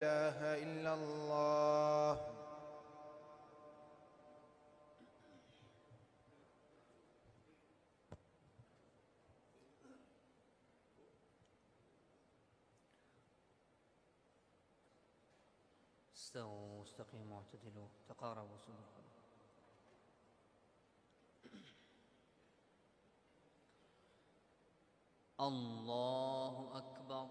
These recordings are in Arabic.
إله إلا الله. استووا واستقيموا واعتدلوا تقاربوا صدوركم. الله أكبر.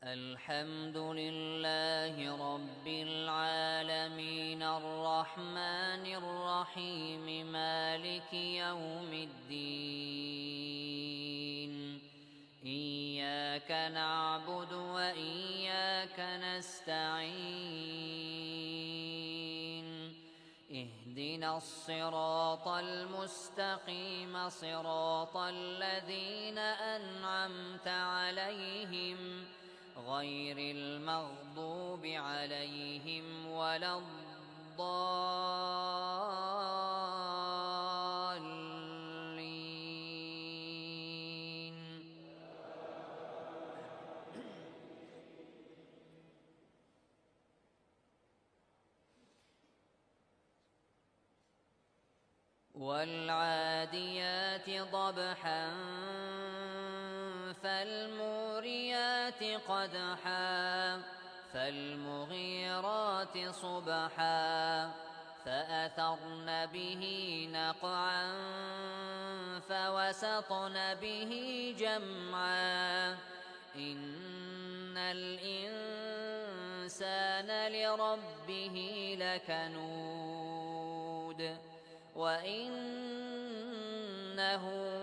الحمد لله رب العالمين الرحمن الرحيم مالك يوم الدين. إياك نعبد وإياك نستعين. اهدنا الصراط المستقيم صراط الذين أنعمت عليهم غير المغضوب عليهم ولا الضالين. والعاديات ضبحا فالموريات قدحا فالمغيرات صبحا فأثرن به نقعا فوسطن به جمعا. إن الإنسان لربه لكنود وإنه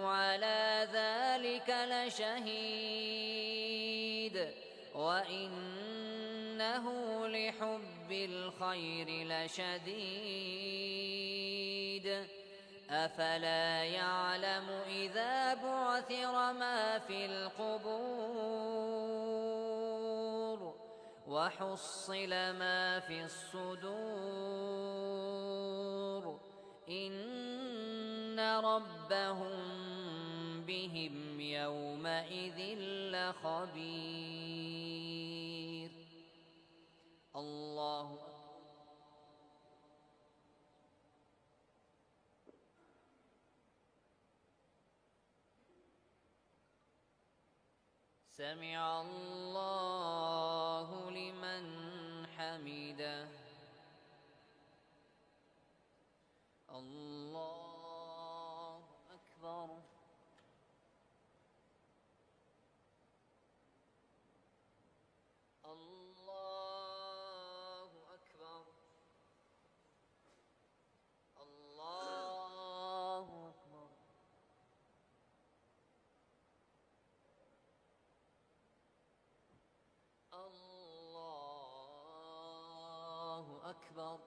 على ذلك لشهيد وإنه لحب الخير لشديد. أفلا يعلم إذا بعثر ما في القبور وحصل ما في الصدور إن ربهم بهم يومئذ لخبير. الله سمع الله لمن حمده. الله أكبر. الله أكبر. الله أكبر. الله أكبر.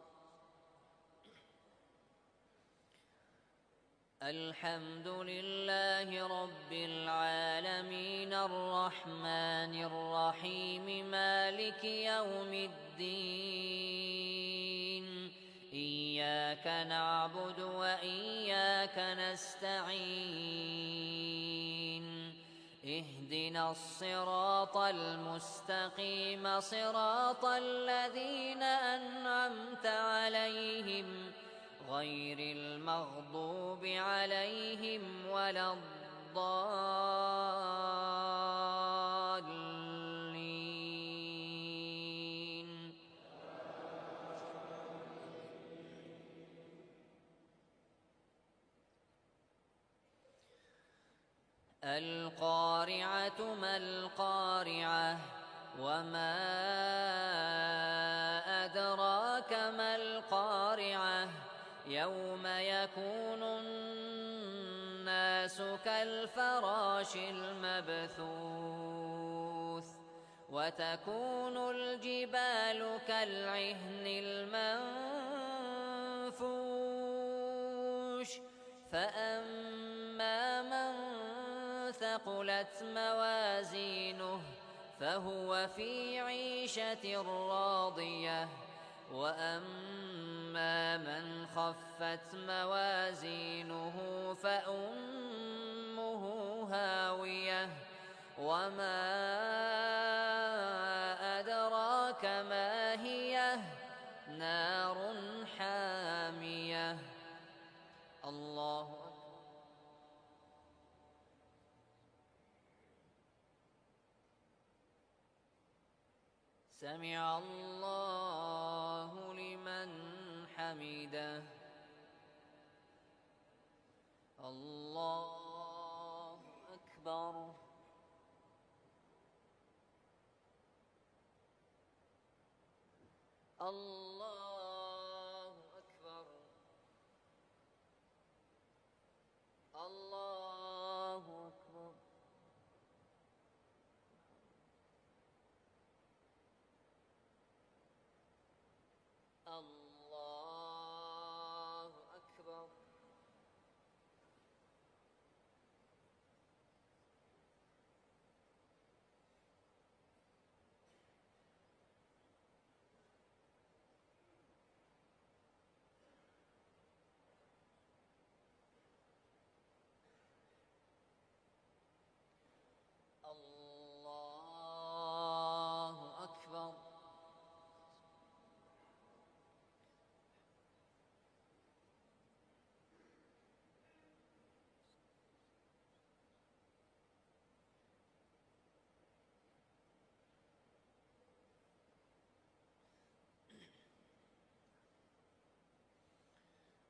الحمد لله رب العالمين الرحمن الرحيم مالك يوم الدين. إياك نعبد وإياك نستعين. اهدنا الصراط المستقيم صراط الذين أنعمت عليهم غير المغضوب عليهم ولا الضالين. القارعة ما القارعة وما أدراك ما القارعة. يوم يكون الناس كالفراش المبثوث وتكون الجبال كالعهن المنفوش. فأما من ثقلت موازينه فهو في عيشة راضية وأما من خفت موازينه وما أدراك ما هي نار حامية الله أكبر سمع الله لمن حمده الله أكبر الله أكبر الله أكبر الله أكبر الله أكبر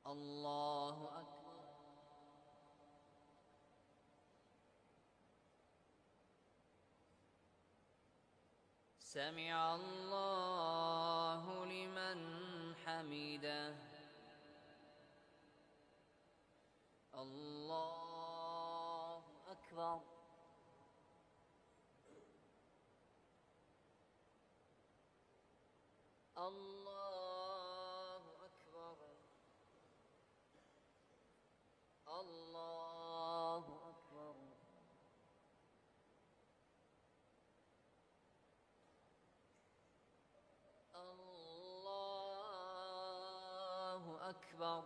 الله أكبر سمع الله لمن حمده الله أكبر الله أكبر الله أكبر الله أكبر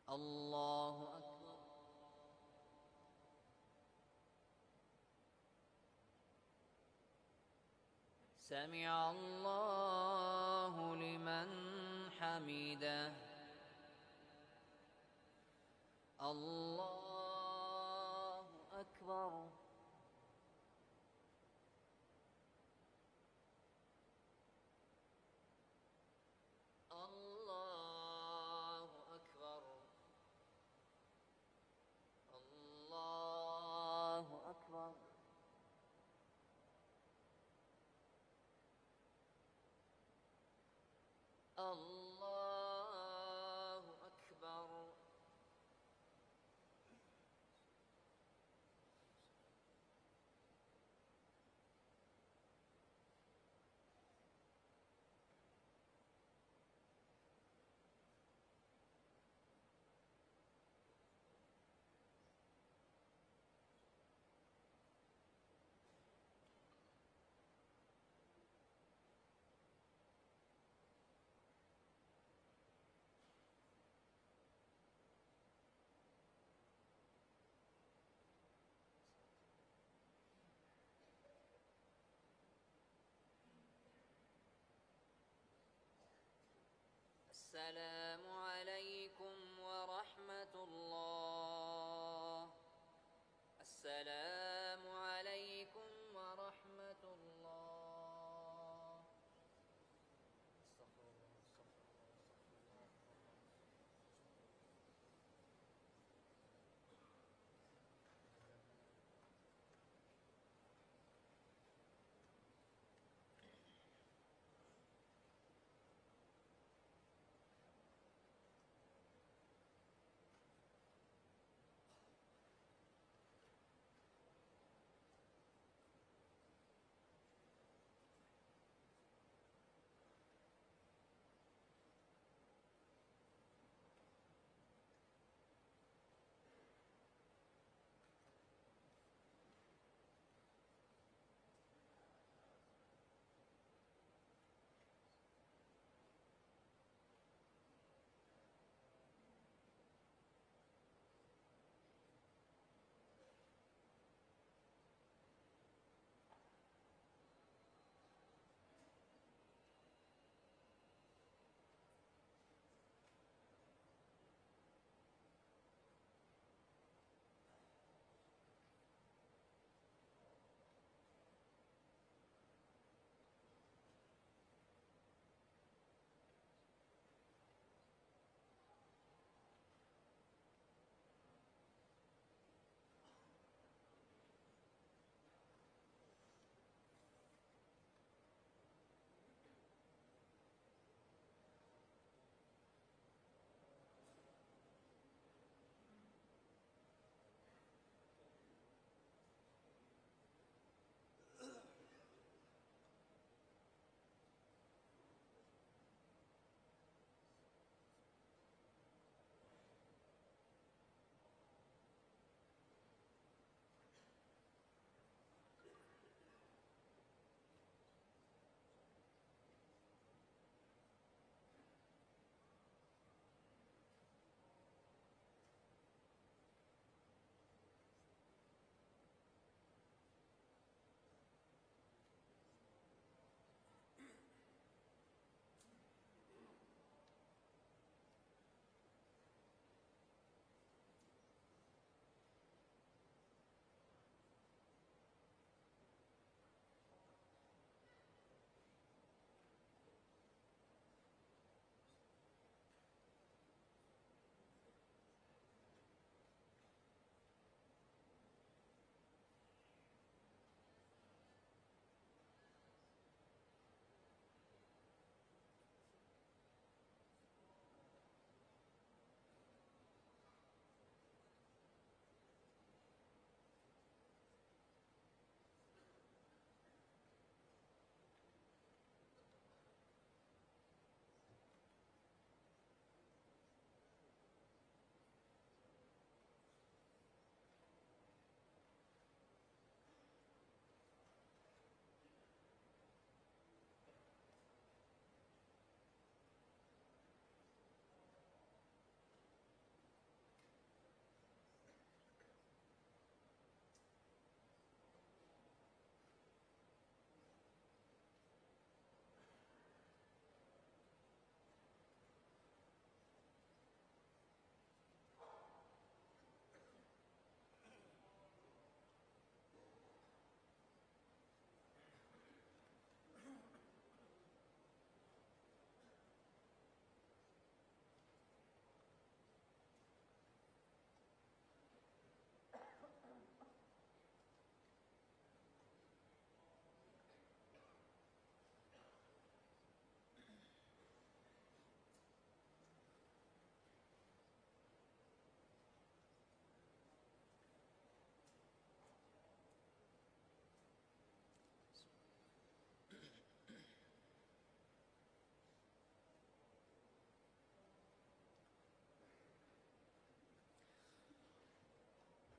الله أكبر سمع الله لمن حمده الله أكبر الله أكبر الله أكبر الله أكبر السلام عليكم ورحمة الله السلام عليكم ورحمة الله استغفر الله استغفر الله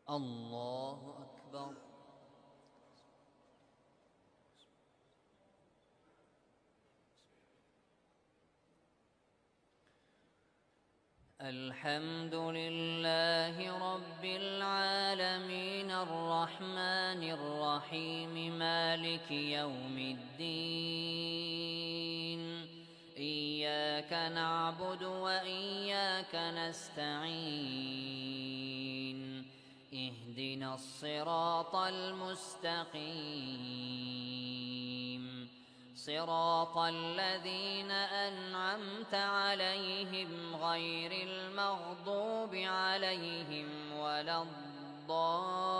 الله أكبر. الحمد لله رب العالمين الرحمن الرحيم مالك يوم الدين إياك نعبد وإياك نستعين اهدنا الصراط المستقيم صراط الذين أنعمت عليهم غير المغضوب عليهم ولا الضالين.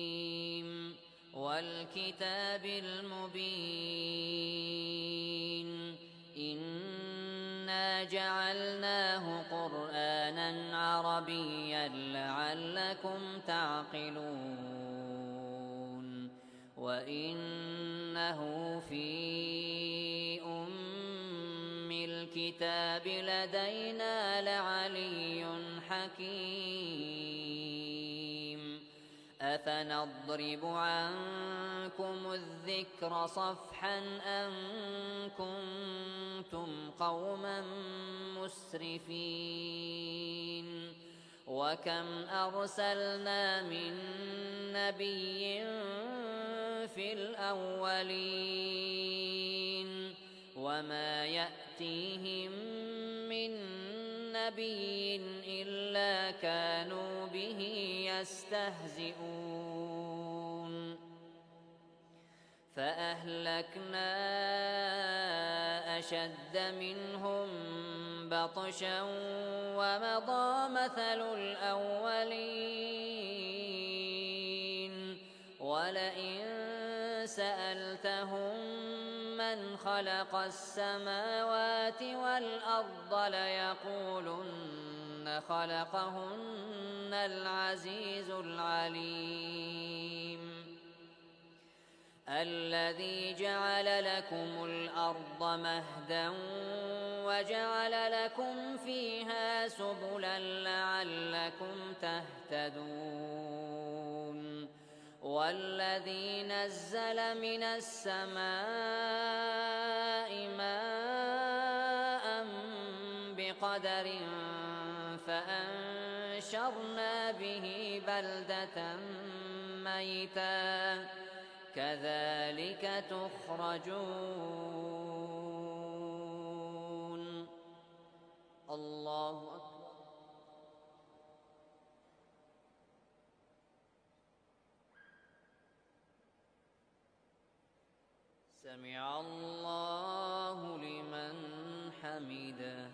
حميم والكتاب المبين إنا جعلناه قرآنا عربيا لعلكم تعقلون وإنه في أم الكتاب لدينا لعلي حكيم أفنضرب عنكم الذكر صفحا أن كنتم قوما مسرفين وكم أرسلنا من نبي في الأولين وما يأتيهم من نبي إلا كانوا به يستهزئون فأهلكنا أشد منهم بطشا ومضى مثل الأولين ولئن سألتهم من خلق السماوات والأرض ليقولن خلقهن العزيز العليم الذي جعل لكم الأرض مهدا وجعل لكم فيها سبلا لعلكم تهتدون والذي نزل من السماء ماء بقدر فأنشرنا به بلدة ميتا كذلك تخرجون. الله أكبر. سمع الله لمن حمده.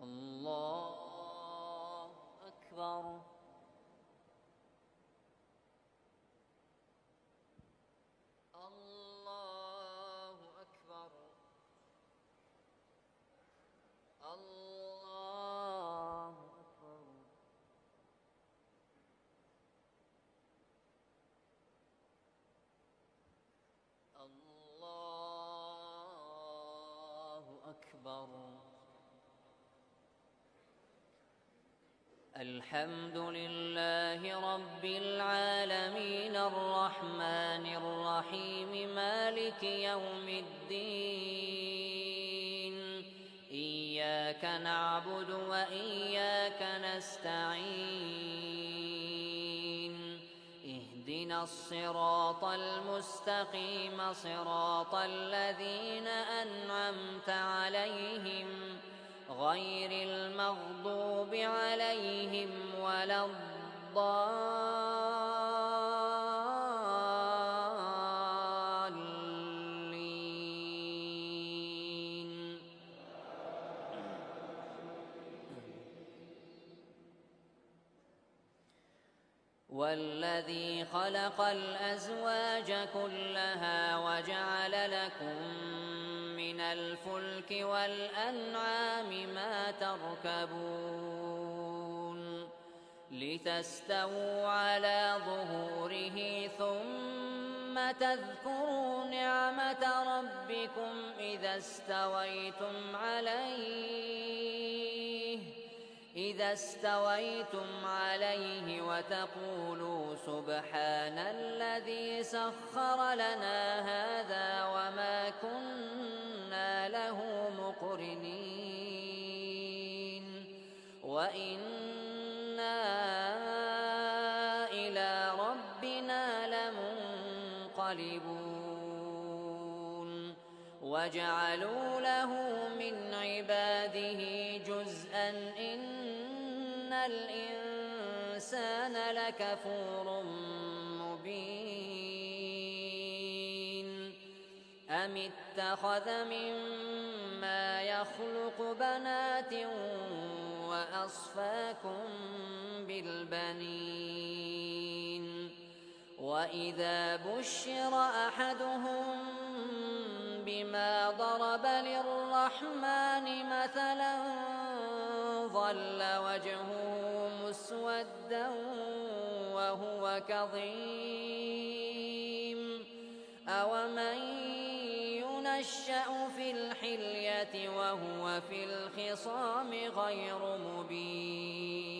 الله أكبر. الله أكبر. الله أكبر. الله أكبر. الحمد لله رب العالمين الرحمن الرحيم مالك يوم الدين إياك نعبد وإياك نستعين اهدنا الصراط المستقيم صراط الذين أنعمت عليهم غير المغضوب عليهم ولا الضالين. والذي خلق الأزواج كلها وجعل لكم من الفلك والأنعام ما تركبون لتستووا على ظهوره ثم تذكروا نعمة ربكم إذا استويتم عليه وتقولوا سبحان الذي سخر لنا هذا وما كنا له مقرنين وإنا إلى ربنا لمنقلبون وجعلوا له من عباده جزءا إن الإنسان لكفور مبين أم اتخذ مما يخلق بنات وأصفاكم بالبنين وإذا بشر أحدهم بما ضرب للرحمن مثلا ظل وجهه مسودا وهو كظيم أومن ينشأ في الحلية وهو في الخصام غير مبين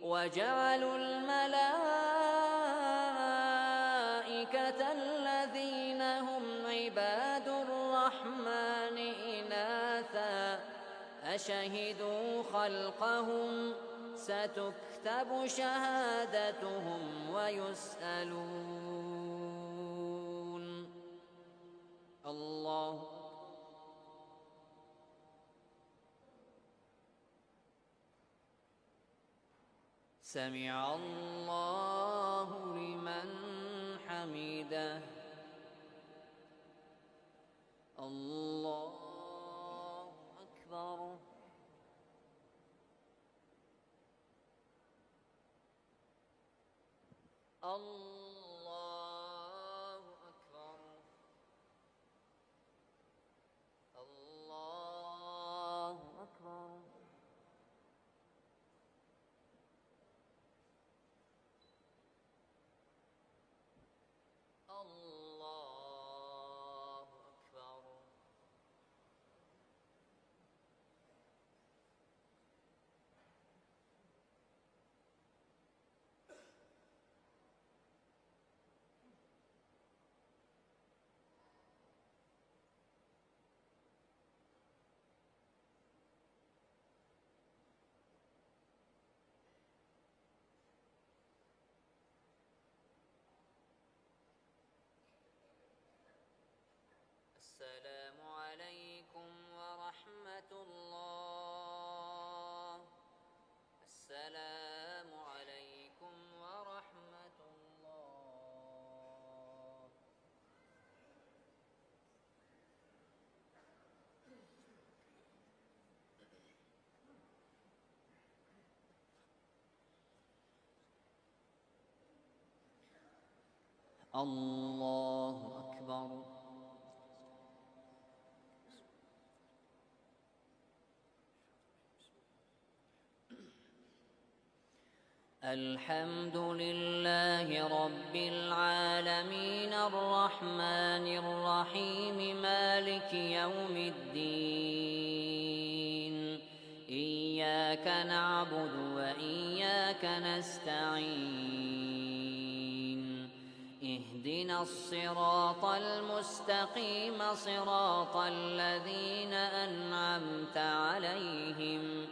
وجعلوا الملائكة الذين هم عباد الرحمن إناثا أشهدوا خلقهم ستكتب شهادتهم ويسألون الله سمع الله لمن حمده الله أكبر الله أكبر الله أكبر الله أكبر السلام عليكم ورحمة الله السلام عليكم ورحمة الله الله أكبر الحمد لله رب العالمين الرحمن الرحيم مالك يوم الدين إياك نعبد وإياك نستعين اهدنا الصراط المستقيم صراط الذين أنعمت عليهم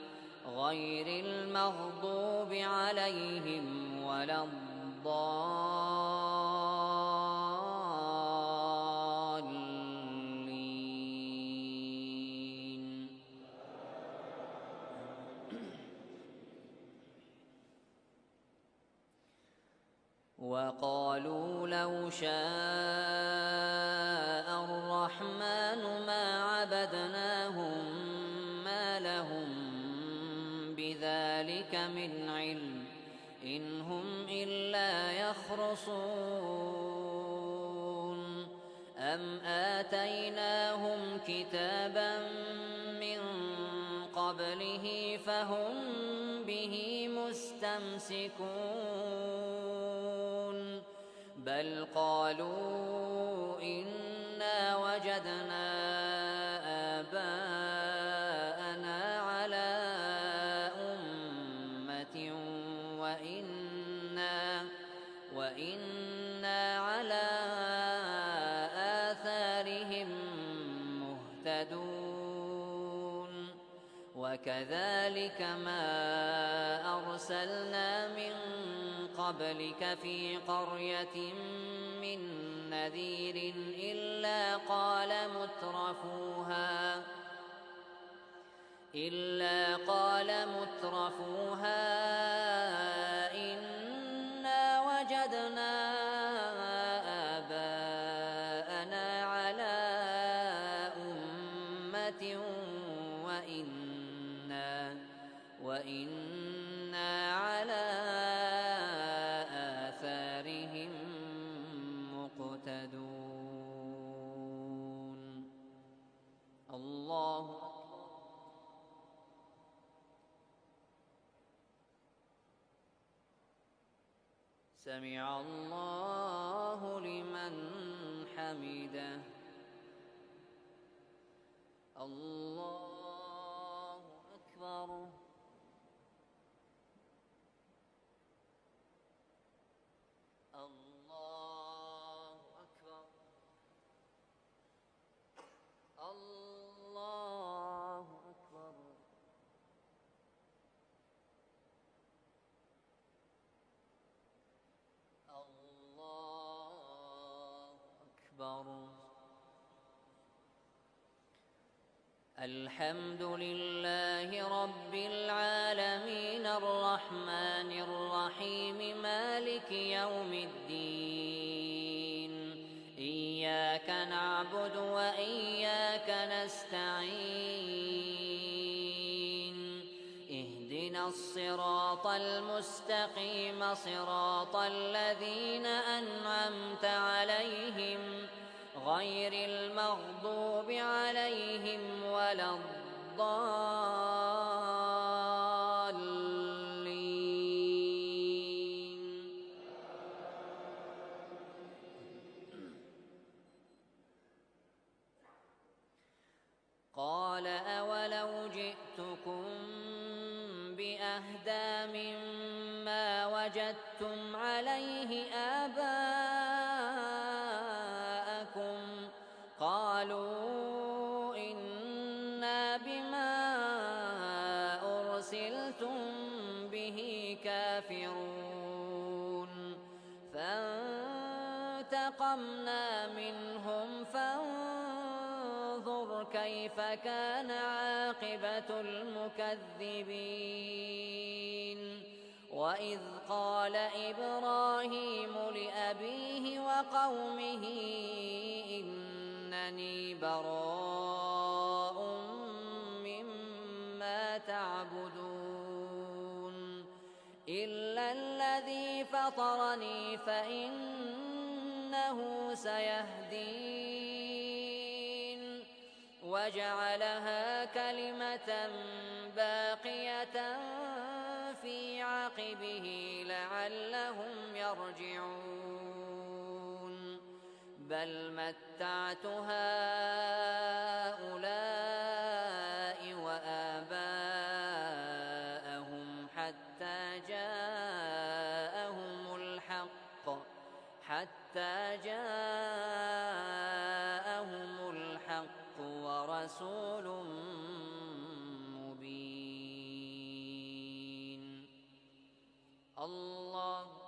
غير المغضوب عليهم ولا الضالين وقالوا لو شاء الرحمن ما عبدناهم ما لهم بذلك من علم إن هم إلا يخرصون أم آتيناهم كتابا من قبله فهم به مسلمون يمسكون بل قالوا إنا وجدنا آباءنا على أمة وإنا على آثارهم مهتدون وكذلك ما أرسلنا من قبلك في قرية من نذير إلا قال مترفوها إنا وجدنا آباءنا على أمة وإنا على آثارهم مقتدون الله سمع الله لمن حمده الله أكبر الله أكبر الله أكبر الله أكبر الحمد لله رب العالمين الرحمن الرحيم مالك يوم الدين إياك نعبد وإياك نستعين اهدنا الصراط المستقيم صراط الذين أنعمت عليهم غير المغضوب عليهم ولا الضالين قال أولو جئتكم بأهدى مما وجدتم عليه آباءكم قالوا إنا بما أرسلتم به كافرون فانتقمنا منهم فانظر كيف كان عاقبة المكذبين وإذ قال إبراهيم لأبيه وقومه إنني براء مما تعبدون إلا الذي فطرني فإنه سيهدين وجعلها كلمة باقية في عقبه لعلهم يرجعون بل متعت هؤلاء وآباءهم حتى جاءهم الحق ورسول مبين الله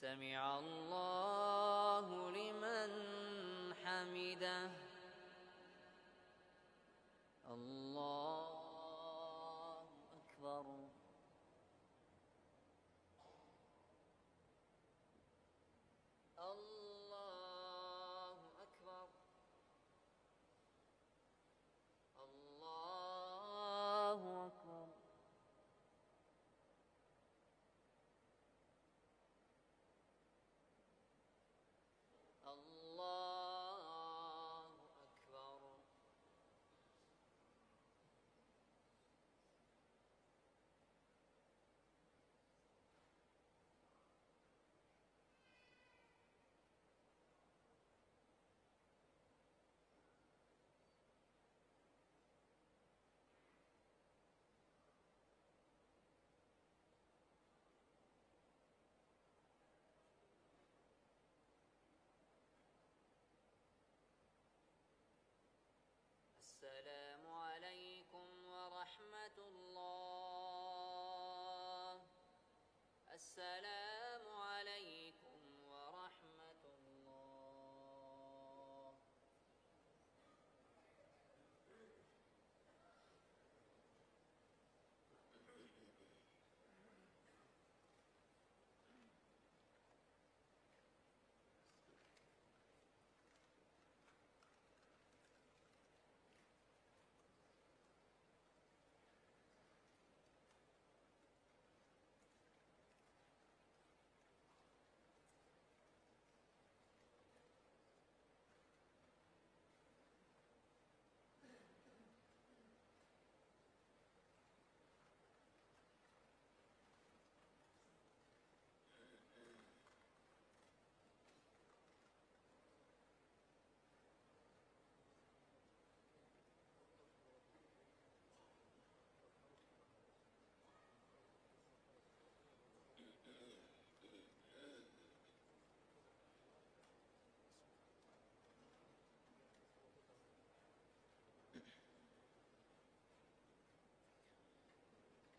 سمع الله لمن حمده الله أكبر الله أكبر الله أكبر الله أكبر ورحمة الله. السلام عليكم ورحمة الله.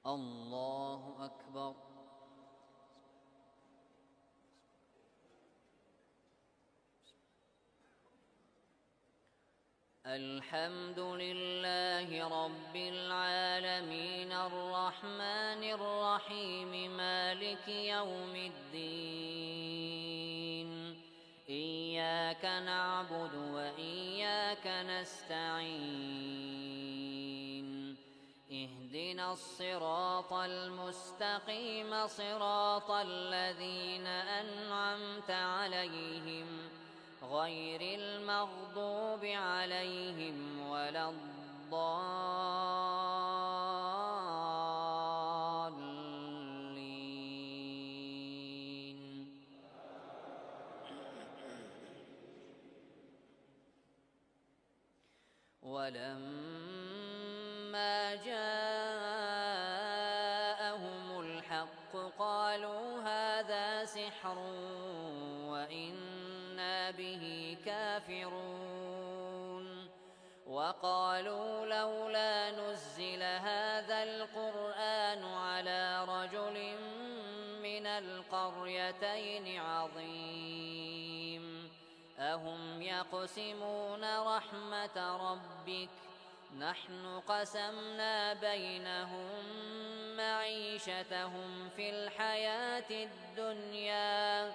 الله أكبر. الحمد لله رب العالمين الرحمن الرحيم مالك يوم الدين. إياك نعبد وإياك نستعين. اهدنا الصراط المستقيم صراط الذين أنعمت عليهم غير المغضوب عليهم ولا الضالين. ولما جاءهم الحق قالوا هذا سحر وإنا به كافرون. وقالوا لولا نزل هذا القرآن على رجل من القريتين عظيم. أهم يقسمون رحمة ربك نحن قسمنا بينهم معيشتهم في الحياة الدنيا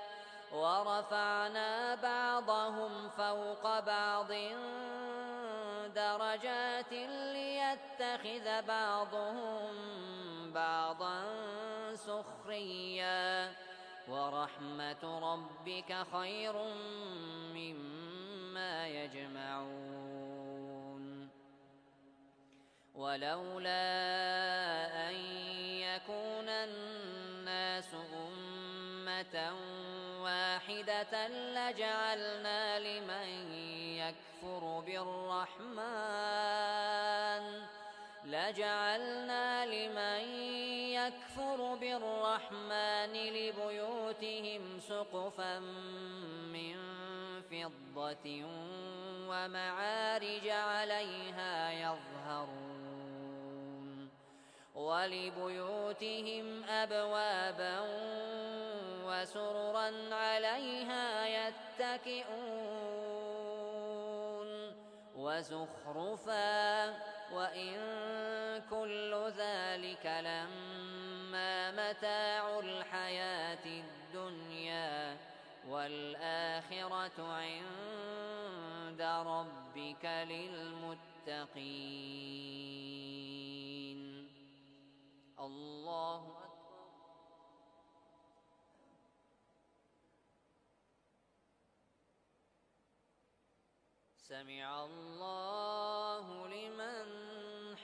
ورفعنا بعضهم فوق بعض درجات ليتخذ بعضهم بعضا سخريا ورحمة ربك خير مما يجمعون. ولولا أن يكون الناس أمة واحدة لجعلنا لمن يكفر بالرحمن لبيوتهم سقفا من فضة ومعارج عليها يظهرون ولبيوتهم أبوابا وسررا عليها يتكئون وزخرفا وإن كل ذلك لما متاع الحياة الدنيا والآخرة عند ربك للمتقين. الله أكبر. سمع الله لمن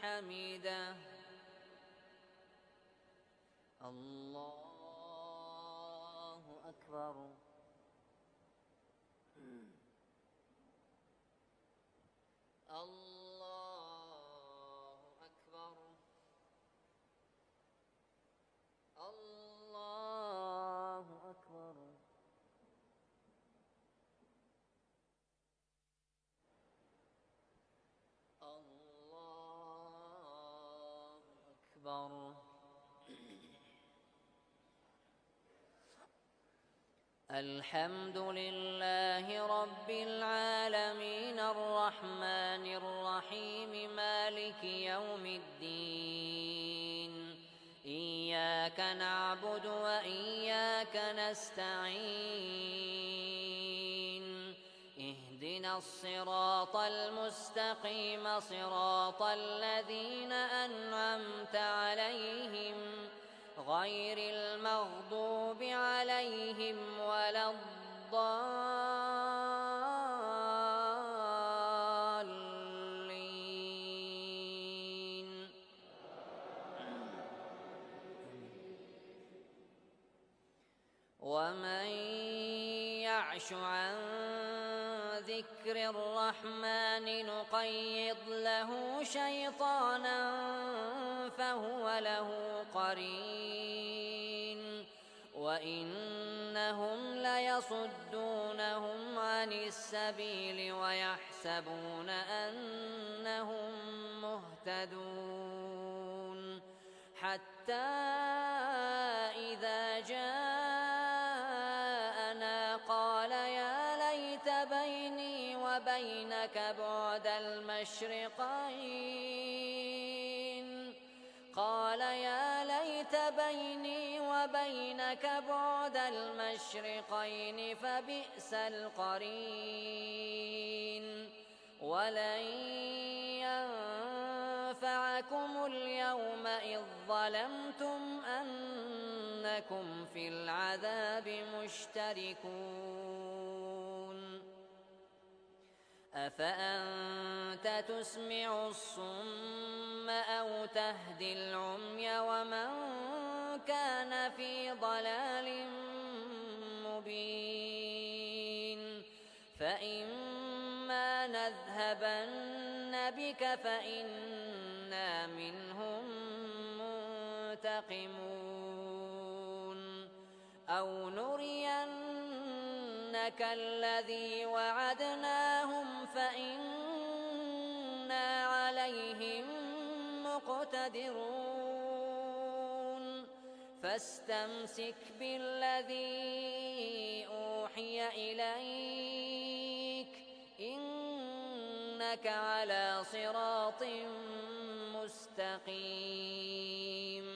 حمده. الله أكبر. الله أكبر. الله أكبر. الله الحمد لله رب العالمين الرحمن الرحيم مالك يوم الدين إياك نعبد وإياك نستعين اهدنا الصراط المستقيم صراط الذين أنعمت عليهم غير المغضوب عليهم ولا الضالين ومن يعش عن ذكر الرحمن نقيض له شيطانا فهو له قرين وإنهم ليصدونهم عن السبيل ويحسبون أنهم مهتدون حتى إذا جاءنا قال يا ليت بيني وبينك بعد المشرقين قال يا ليت بيني وبينك بعد المشرقين فبئس القرين ولن ينفعكم اليوم إذ ظلمتم أنكم في العذاب مشتركون أفأنت تسمع الصم أو تهدي العمي ومن كان في ضلال مبين فإما نذهبن بك فإنا منهم منتقمون أو نرينك الذي وعدناهم فإنا عليهم مقتدرون فاستمسك بالذي أوحي إليك إنك على صراط مستقيم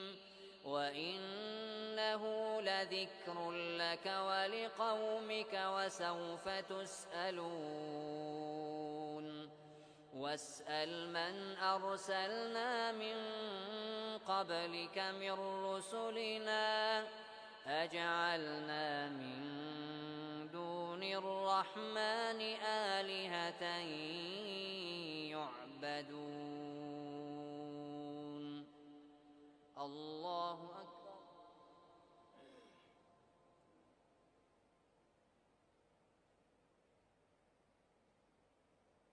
وإنه لذكر لك ولقومك وسوف تسألون واسأل من أرسلنا من قبلك من رسلنا أجعلنا من دون الرحمن آلهة يعبدون الله أكبر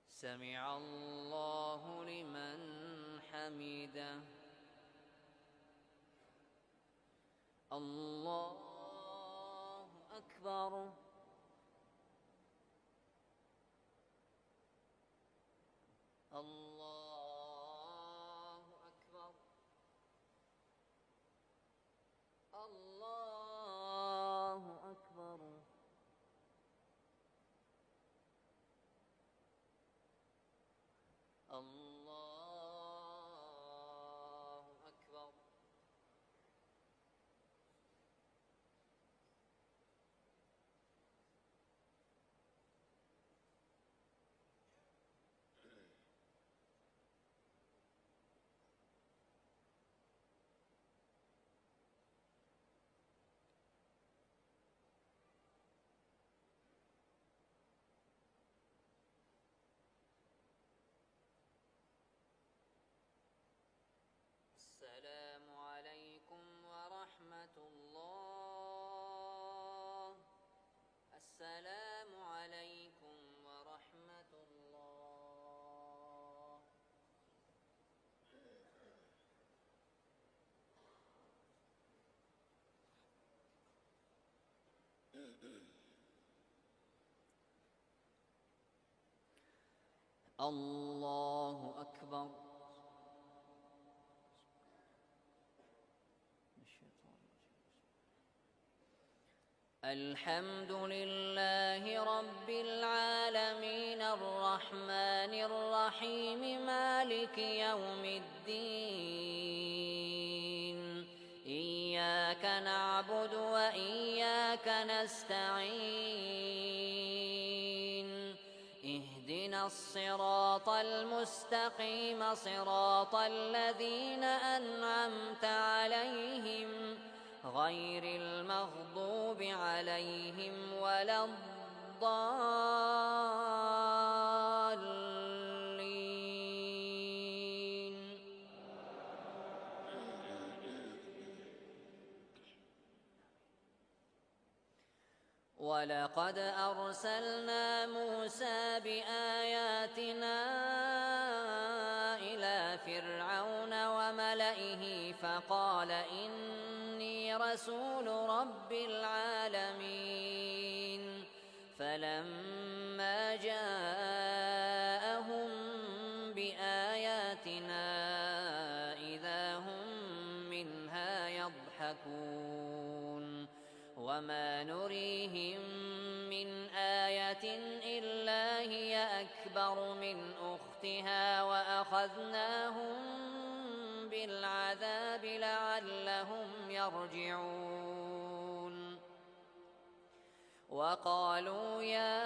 سمع الله لمن حمده الله أكبر الله أكبر الله أكبر الله أكبر السلام عليكم ورحمة الله السلام عليكم ورحمة الله الله أكبر الحمد لله رب العالمين الرحمن الرحيم مالك يوم الدين إياك نعبد وإياك نستعين اهدنا الصراط المستقيم صراط الذين أنعمت عليهم غير المغضوب عليهم ولا الضالين. ولقد أرسلنا موسى بآياتنا إلى فرعون وملئه فقال إني رسول رب العالمين. فلما جاءهم بآياتنا إذا هم منها يضحكون وما نريهم من آية إلا هي أكبر من أختها وأخذناهم بالعذاب لعلهم يرجعون. وقالوا يا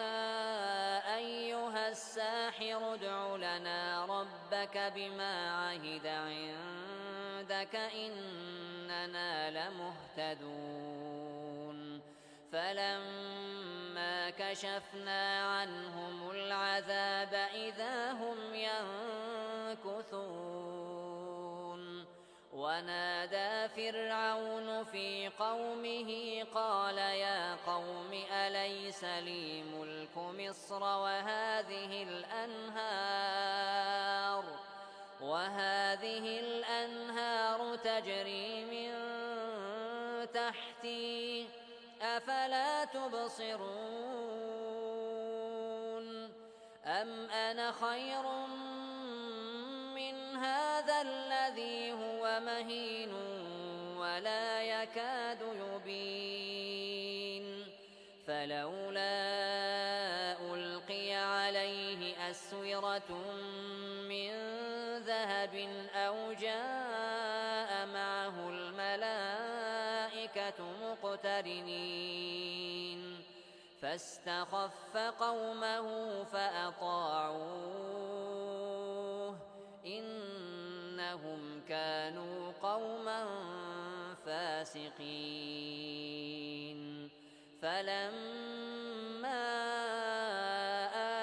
أيها الساحر ادع لنا ربك بما عهد عندك إننا لمهتدون. فلما كشفنا عنهم العذاب إذا هم ينكثون. ونادى فرعون في قومه قال يا قوم أليس لي ملك مصر وهذه الأنهار تجري من تحتي أفلا تبصرون. أم أنا خير من هذا الذي هو مهين ولا يكاد يبين. فلولا ألقي عليه أسورة من ذهب أو جاء معه الملائكة مقترنين فاستخف قومه فأطاعوه إنهم كانوا قوما فاسقين. فلما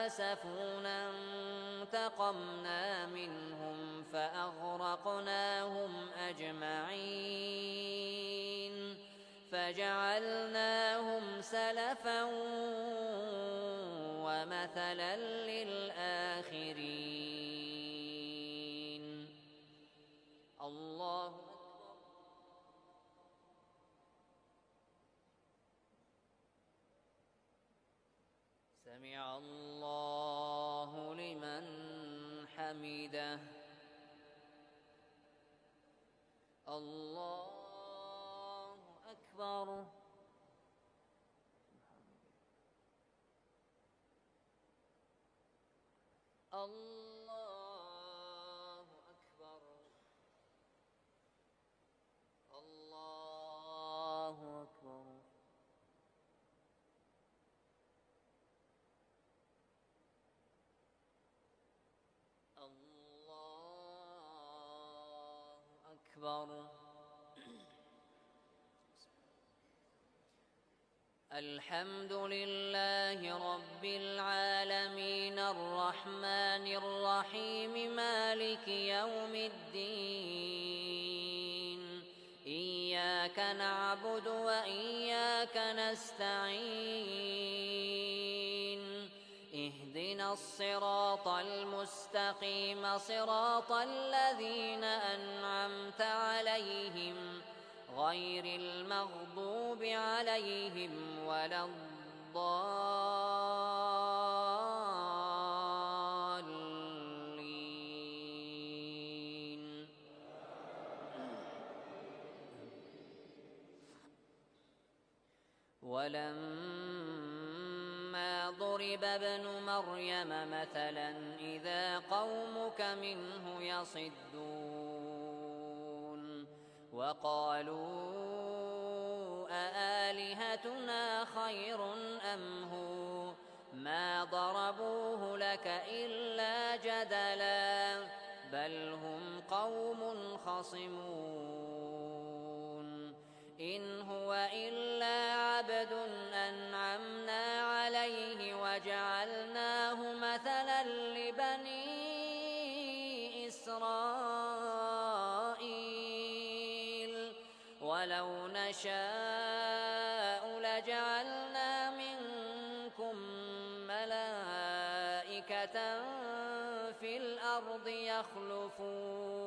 آسفونا انتقمنا منهم فأغرقناهم أجمعين فجعلناهم سلفا ومثلا للآخرين. الله أكبر. سمع الله لمن حمده. الله أكبر. الله أكبر. الله أكبر. الله أكبر. الحمد لله رب العالمين الرحمن الرحيم مالك يوم الدين إياك نعبد وإياك نستعين اهدنا الصراط المستقيم صراط الذين أنعمت عليهم غير المغضوب عليهم ولا الضالين. ولما ضرب ابن مريم مثلا إذا قومك منه يصدون وقالوا أآلهتنا خير أم هو ما ضربوه لك إلا جدلا بل هم قوم خصمون إن هو إلا عبد أنعمنا عليه وجعلناه مثلا لبني إسرائيل ولو نشاء لجعلنا منكم ملائكة في الأرض يخلفون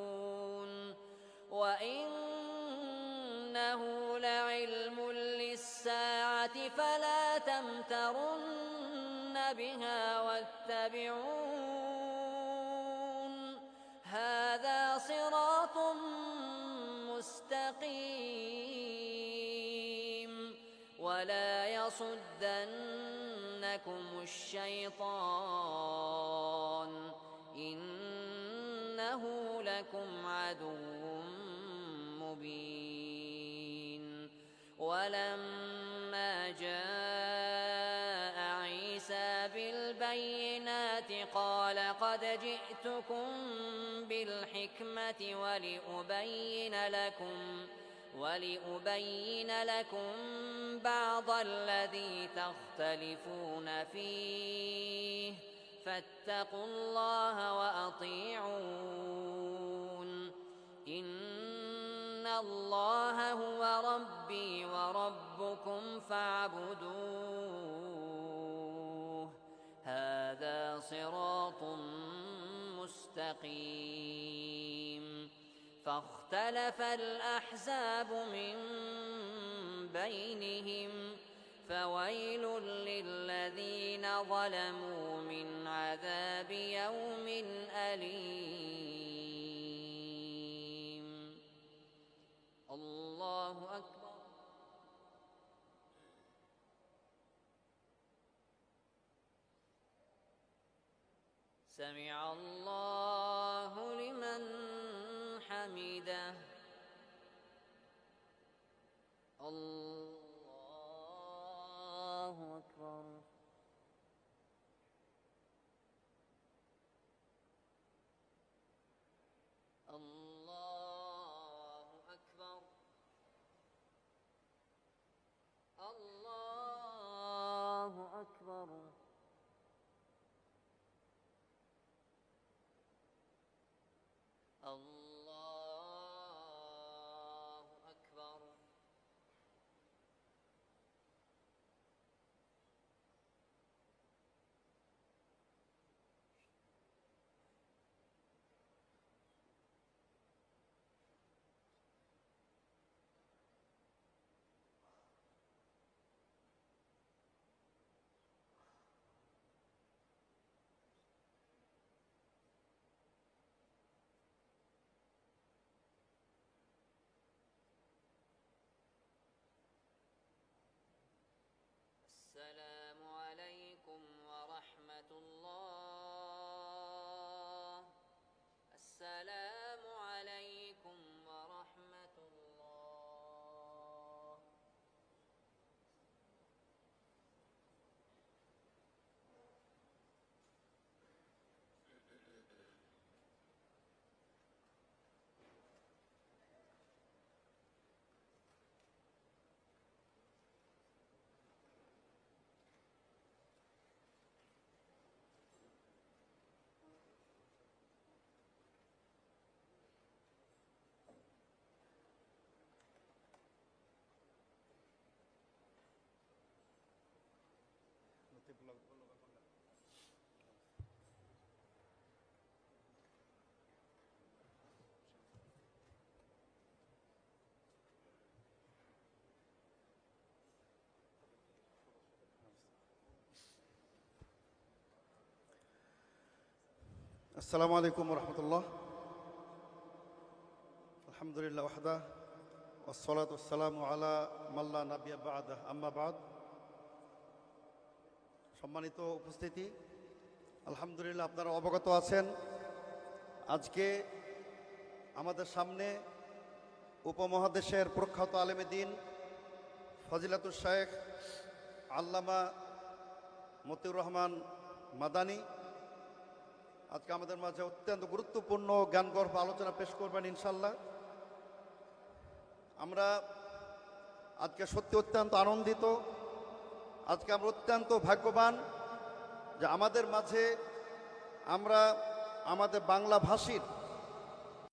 وإنه لعلم للساعة فلا تمترن بها واتبعون هذا صراط مستقيم ولا يصدنكم الشيطان إنه لكم عدو مبين ولما جاء عيسى بالبينات قال قد جئتكم بالحكمة ولأبين لكم بعض الذي تختلفون فيه فاتقوا الله وأطيعون إن الله هو ربي وربكم فاعبدوه هذا صراط مستقيم فاختلف الأحزاب من بينهم فويل للذين ظلموا من عذاب يوم أليم الله أكبر سمع الله لمن حمده الله أكبر الله أكبر الله أكبر الله أكبر السلام عليكم ورحمة الله السلام عليكم ورحمة الله السلام عليكم ورحمة الله. الحمد لله وحده والصلاة والسلام على من لا نبي بعده أما بعد সম্মানিত উপস্থিতি, আলহামদুলিল্লাহ আপনারা অবগত আছেন আজকে আমাদের সামনে উপমহাদেশের প্রখ্যাত আলেমে দ্বীন ফজিলাতুল শাইখ আল্লামা মতিউর রহমান মাদানী আজকে আমাদের মাঝে অত্যন্ত গুরুত্বপূর্ণ জ্ঞানগর্ভ আলোচনা পেশ করবেন ইনশাল্লাহ। আমরা আজকে সত্যি অত্যন্ত আনন্দিত, আজকে আমরা অত্যন্ত ভাগ্যবান যে আমাদের মাঝে আমরা আমাদের বাংলা ভাষীর